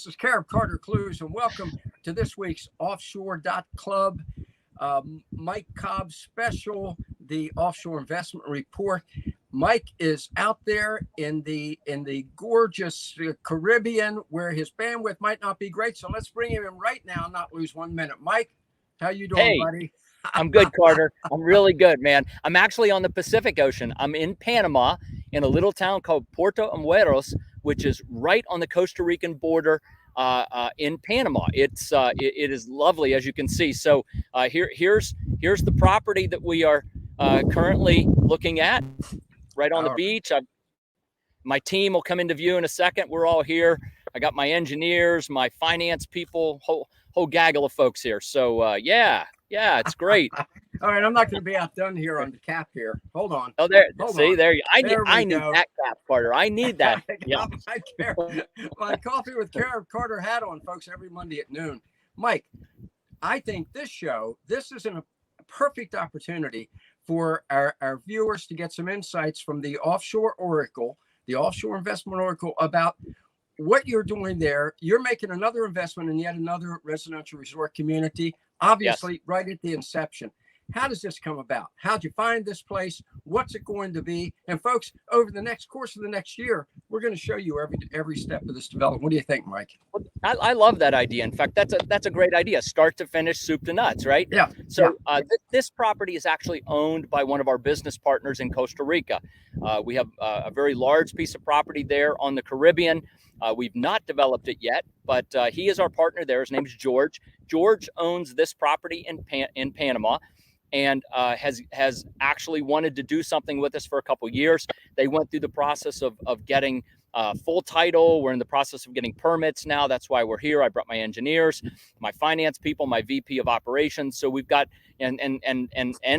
This is Carib Carter Clues, and welcome to this week's Offshore Club Mike Cobb special, the Offshore Investment Report. Mike is out there in the gorgeous Caribbean where his bandwidth might not be great. So let's bring him in right now, not lose 1 minute. Mike, how you doing, buddy? I'm good, Carter. I'm really good, man. I'm actually on the Pacific Ocean. I'm in Panama in a little town called Puerto Amueros, which is right on the Costa Rican border in Panama. It is lovely, as you can see. So here's the property that we are currently looking at right on the beach. My team will come into view in a second. We're all here. I got my engineers, my finance people, whole gaggle of folks here. So yeah, it's great. All right, I'm not going to be outdone here on the cap here. Hold on. Oh, there. See, there. I need that cap, Carter. I need that. Yeah. My coffee with Carter hat on, folks, every Monday at noon. Mike, I think this is a perfect opportunity for our viewers to get some insights from the Offshore Oracle, the Offshore Investment Oracle, about what you're doing there. You're making another investment in yet another residential resort community, obviously, yes, right at the inception. How does this come about? How'd you find this place? What's it going to be? And folks, over the course of the next year, we're going to show you every step of this development. What do you think, Mike? Well, I love that idea. In fact, that's a great idea. Start to finish, soup to nuts, right? Yeah. So this property is actually owned by one of our business partners in Costa Rica. We have a very large piece of property there on the Caribbean. We've not developed it yet, but he is our partner there. His name is George. George owns this property in Panama, and has actually wanted to do something with us for a couple of years. They went through the process of getting full title. We're in the process of getting permits now. That's why we're here. I brought my engineers, my finance people, my VP of operations. So we've got and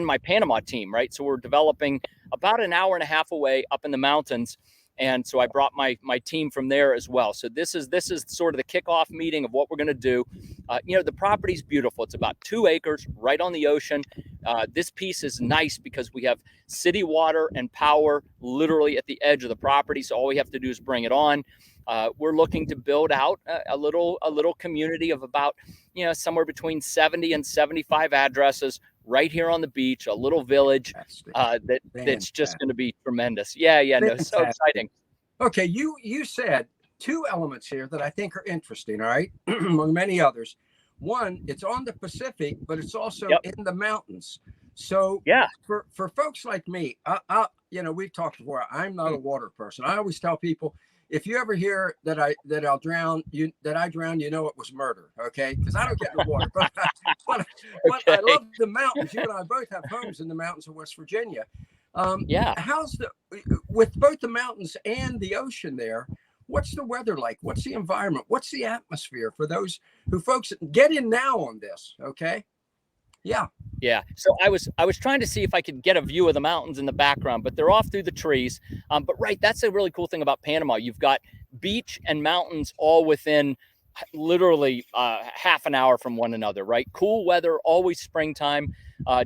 my Panama team, right? So we're developing about an hour and a half away up in the mountains. And so I brought my team from there as well. So this is sort of the kickoff meeting of what we're going to do. The property's beautiful. It's about 2 acres right on the ocean. This piece is nice because we have city water and power literally at the edge of the property. So all we have to do is bring it on. We're looking to build out a little community of about, somewhere between 70 and 75 addresses right here on the beach, a little village that's just going to be tremendous. Yeah. No, so exciting. Okay. You said 2 elements here that I think are interesting. All right. Among many others. One, it's on the Pacific, but it's also in the mountains. So for folks like me, we've talked before. I'm not a water person. I always tell people, if you ever hear that I drown, it was murder. Okay, because I don't get in the water. But I love the mountains. You and I both have homes in the mountains of West Virginia. How's with both the mountains and the ocean there? What's the weather like? What's the environment? What's the atmosphere for those folks get in now on this? Okay. Yeah. So I was trying to see if I could get a view of the mountains in the background, but they're off through the trees. But right, that's a really cool thing about Panama. You've got beach and mountains all within literally half an hour from one another, right? Cool weather, always springtime,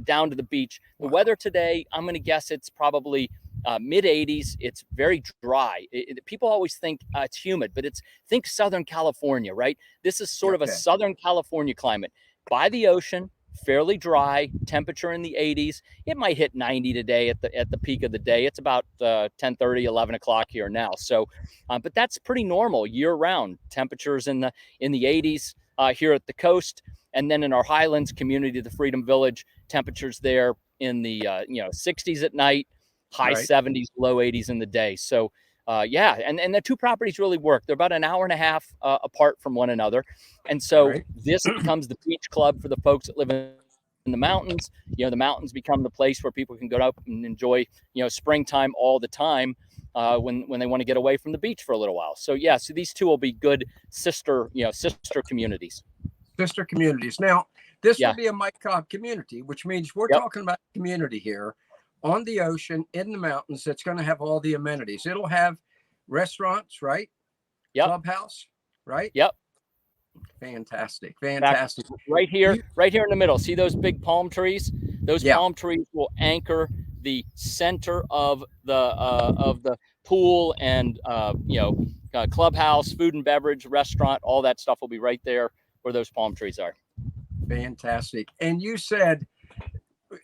down to the beach. The weather today, I'm going to guess it's probably mid 80s. It's very dry. People always think it's humid, but think Southern California, right? This is sort of a Southern California climate by the ocean. Fairly dry, temperature in the 80s. It might hit 90 today at the peak of the day. It's about 10:30, 11 o'clock here now. So, but that's pretty normal year round. Temperatures in the 80s here at the coast, and then in our Highlands community, the Freedom Village, temperatures there in the 60s at night, high 70s, low 80s in the day. So. And the 2 properties really work. They're about an hour and a half apart from one another. And so this becomes the beach club for the folks that live in the mountains. The mountains become the place where people can go out and enjoy, springtime all the time when they want to get away from the beach for a little while. So, so these 2 will be good sister communities. Sister communities. Now, this will be a Mike Cobb community, which means we're talking about community here. On the ocean, in the mountains, that's going to have all the amenities. It'll have restaurants, right? Yep. Clubhouse, right? Yep. Fantastic. Right here in the middle. See those big palm trees? Those palm trees will anchor the center of the pool and clubhouse, food and beverage, restaurant, all that stuff will be right there where those palm trees are. Fantastic. And you said,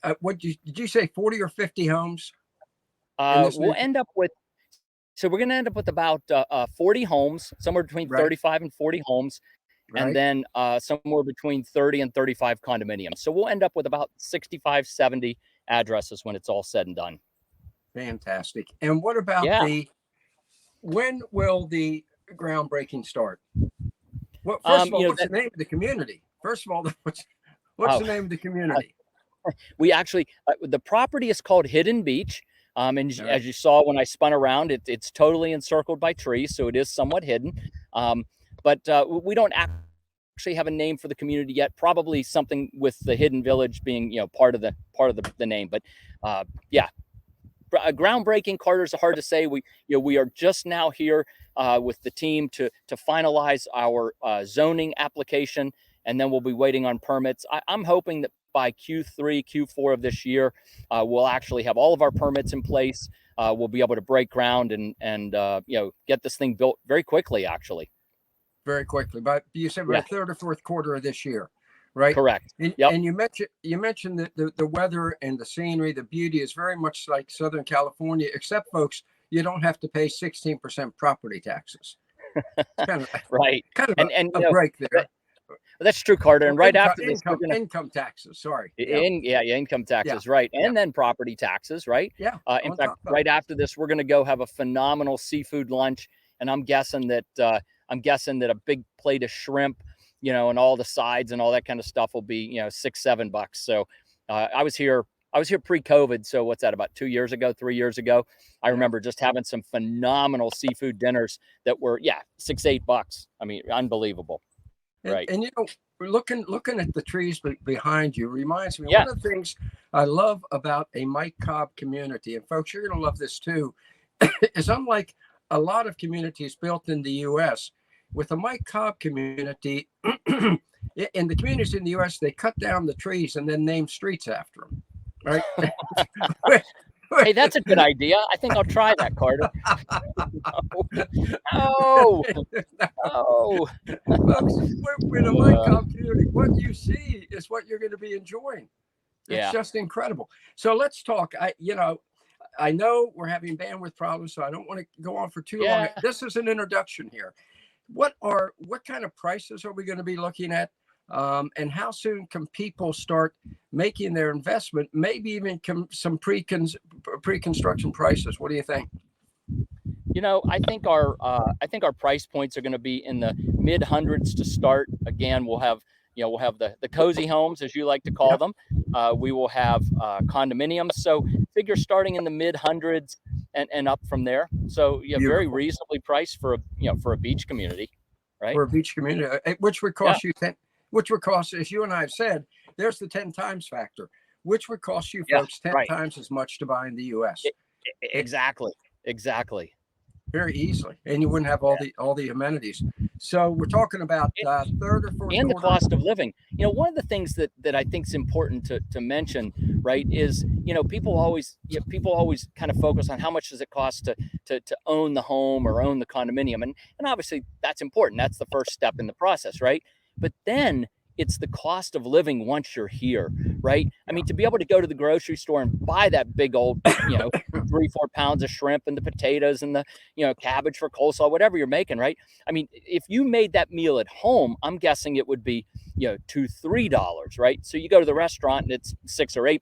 did you say 40 or 50 homes? We'll end up with, so we're going to end up with about 40 homes, somewhere between 35 and 40 homes, and then somewhere between 30 and 35 condominiums. So we'll end up with about 65, 70 addresses when it's all said and done. Fantastic. And what about when will the groundbreaking start? Well, first of all, what's the name of the community? First of all, what's the name of the community? We actually, the property is called Hidden Beach. And as you saw when I spun around, it's totally encircled by trees, so it is somewhat hidden. But we don't actually have a name for the community yet. Probably something with the Hidden Village being, part of the name. But groundbreaking, Carter, is hard to say. We are just now here with the team to finalize our zoning application, and then we'll be waiting on permits. I'm hoping that by Q3, Q4 of this year, we'll actually have all of our permits in place. We'll be able to break ground and get this thing built very quickly, actually. Very quickly. But you said by third or fourth quarter of this year, right? Correct. And you mentioned that the weather and the scenery, the beauty is very much like Southern California, except, folks, you don't have to pay 16% property taxes. Kind of, Kind of a break there. That's true, Carter. And right after this, income taxes. Sorry. Income taxes, right? And then property taxes, right? Yeah. In fact, right after this, we're going to go have a phenomenal seafood lunch, and I'm guessing that a big plate of shrimp, and all the sides and all that kind of stuff will be, $6-7. So, I was here pre-COVID. So what's that, about 3 years ago? I remember just having some phenomenal seafood dinners that were, $6-8. I mean, unbelievable. Right. And looking at the trees behind you reminds me, one of the things I love about a Mike Cobb community, and folks, you're going to love this too, is unlike a lot of communities built in the U.S., with the Mike Cobb community, in the communities in the U.S., they cut down the trees and then name streets after them, right? Hey, that's a good idea. I think I'll try that, Carter. Oh. Folks, with a Mike Cobb community, what you see is what you're going to be enjoying. It's just incredible. So let's talk. I know we're having bandwidth problems, so I don't want to go on for too long. This is an introduction here. What kind of prices are we going to be looking at? And how soon can people start making their investment? Maybe even some pre-construction prices. What do you think? I think our price points are going to be in the mid hundreds to start. Again, we'll have the cozy homes, as you like to call them. We will have condominiums. So figure starting in the mid hundreds and up from there. So very reasonably priced for a beach community, right? For a beach community, which would cost you which would cost, as you and I have said, there's the 10 times factor, which would cost you folks 10 times as much to buy in the U.S. Exactly. Very easily, and you wouldn't have all the amenities. So we're talking about third or fourth, and the cost of living. One of the things that I think is important to mention, right, is people always kind of focus on how much does it cost to own the home or own the condominium, and obviously that's important. That's the first step in the process, right? But then it's the cost of living once you're here, right? I mean, to be able to go to the grocery store and buy that big old, 3-4 pounds of shrimp and the potatoes and the, cabbage for coleslaw, whatever you're making, right? I mean, if you made that meal at home, I'm guessing it would be, $2-3, right? So you go to the restaurant and it's $6 or $8,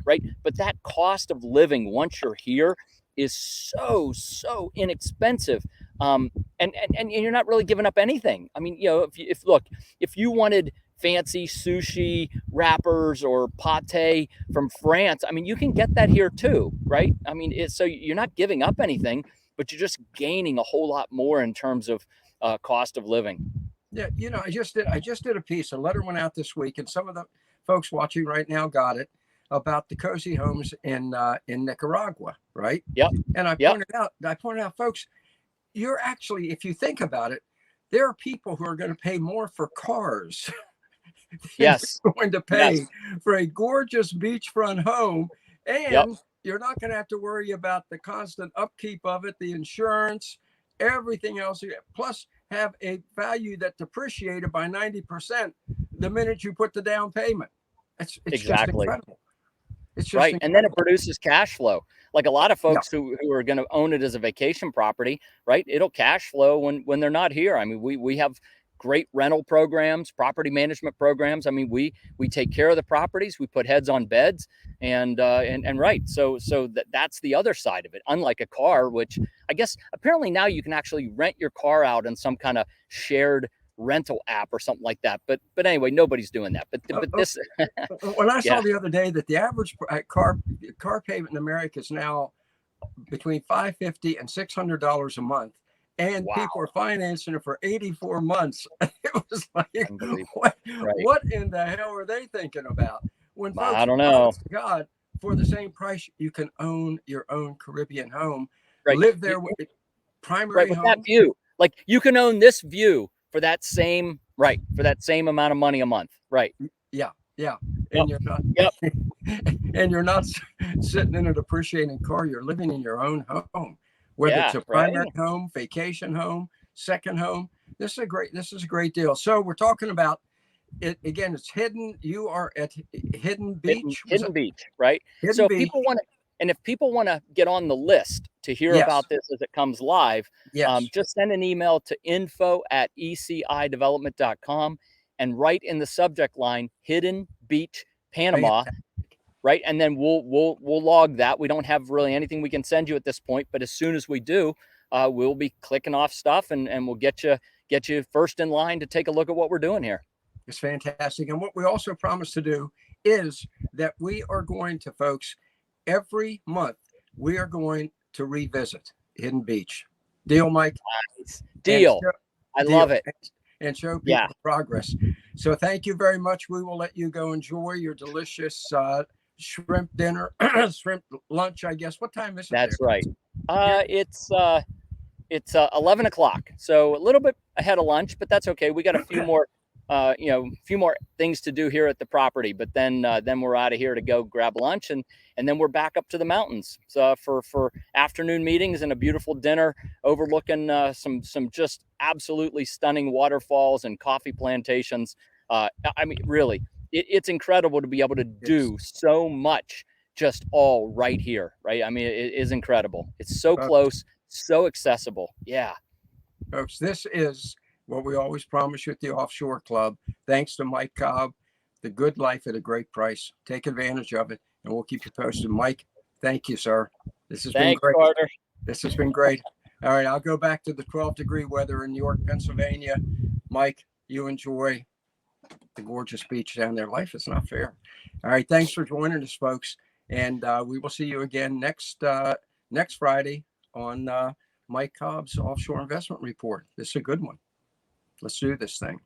right? But that cost of living once you're here is so inexpensive. And you're not really giving up anything. I mean, if you wanted fancy sushi wrappers or pate from France, I mean, you can get that here too, right? I mean, so you're not giving up anything, but you're just gaining a whole lot more in terms of cost of living. Yeah, I just did a piece. A letter went out this week, and some of the folks watching right now got it, about the cozy homes in Nicaragua, right? Yep. And I pointed out, folks, you're actually, if you think about it, there are people who are going to pay more for cars than you're going to pay for a gorgeous beachfront home, and you're not going to have to worry about the constant upkeep of it, the insurance, everything else, plus have a value that depreciated by 90% the minute you put the down payment. It's just incredible. It's just right. incredible. And then it produces cash flow. Like a lot of folks who are going to own it as a vacation property, right? It'll cash flow when they're not here. I mean, we have great rental programs, property management programs. I mean, we take care of the properties, we put heads on beds, and right. So that's the other side of it. Unlike a car, which I guess apparently now you can actually rent your car out in some kind of shared rental app or something like that. But anyway, nobody's doing that. But this when I saw the other day that the average car payment in America is now between $550 and $600 a month. And people are financing it for 84 months. It was like, what in the hell are they thinking about? When folks, I don't know. God, for the same price, you can own your own Caribbean home, right. live there with primary home. That view. Like you can own this view for that same amount of money a month. Right. Yeah. And you're not. And you're not sitting in a depreciating car. You're living in your own home. Whether it's a primary home, vacation home, second home, this is a great deal. So we're talking about it again. It's hidden. You are at Hidden Beach. Hidden Beach, right? Hidden so Beach. If people want to get on the list to hear about this as it comes live, just send an email to info@ecidevelopment.com and write in the subject line Hidden Beach Panama. Right. And then we'll log that. We don't have really anything we can send you at this point, but as soon as we do, we'll be clicking off stuff and we'll get you first in line to take a look at what we're doing here. It's fantastic. And what we also promise to do is that we are going to, folks, every month, we are going to revisit Hidden Beach. Deal, Mike? Nice. Deal. I love it. And show people the progress. So thank you very much. We will let you go enjoy your delicious shrimp dinner, shrimp lunch, I guess. What time is it? That's right. It's 11 o'clock. So a little bit ahead of lunch, but that's okay. We got a few more, things to do here at the property, but then we're out of here to go grab lunch and then we're back up to the mountains. So for afternoon meetings and a beautiful dinner overlooking some just absolutely stunning waterfalls and coffee plantations. I mean, really, it's incredible to be able to do so much just all right here, right? I mean, it is incredible. It's so close, so accessible. Yeah. Folks, this is what we always promise you at the Offshore Club. Thanks to Mike Cobb, the good life at a great price. Take advantage of it, and we'll keep you posted. Mike, thank you, sir. This has been great. Carter. This has been great. All right, I'll go back to the 12-degree weather in New York, Pennsylvania. Mike, you enjoy the gorgeous beach down there. Life is not fair. All right, thanks for joining us, folks. And we will see you again next Friday on Mike Cobb's Offshore Investment Report. This is a good one. Let's do this thing.